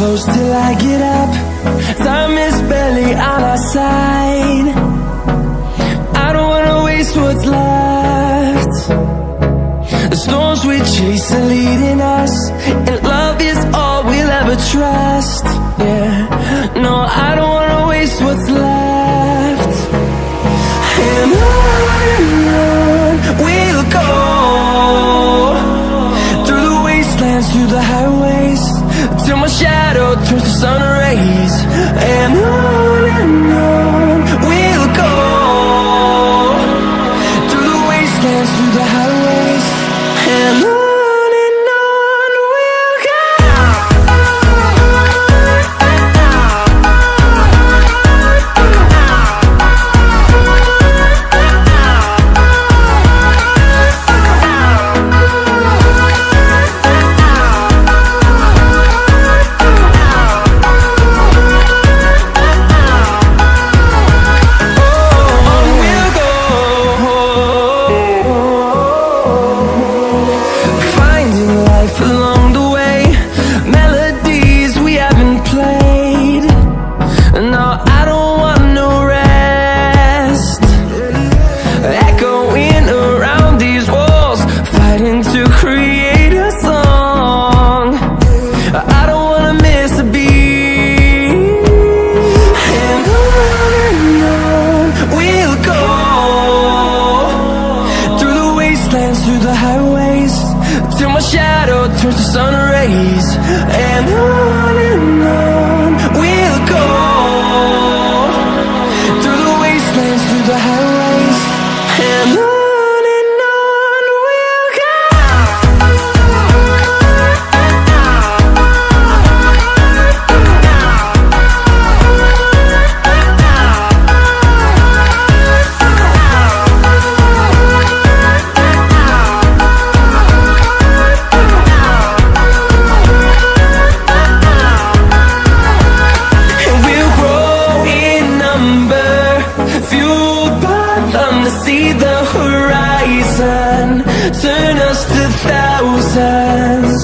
close till I get up. Time is barely on our side. I don't wanna waste what's left. The storms we chase are leading us, and love is all we'll ever trust. Yeah, no, I don't wanna waste what's left. And on we'll go, through the wastelands, through the highways, till my shadow turns to sun rays. And on we'll go, through the wastelands, through the highways, and on we'll go. Through the highways, till my shadow turns to sun rays. And on we'll go, through the wastelands, through the highways, and on we'll go. To see the horizon, turn us to thousands.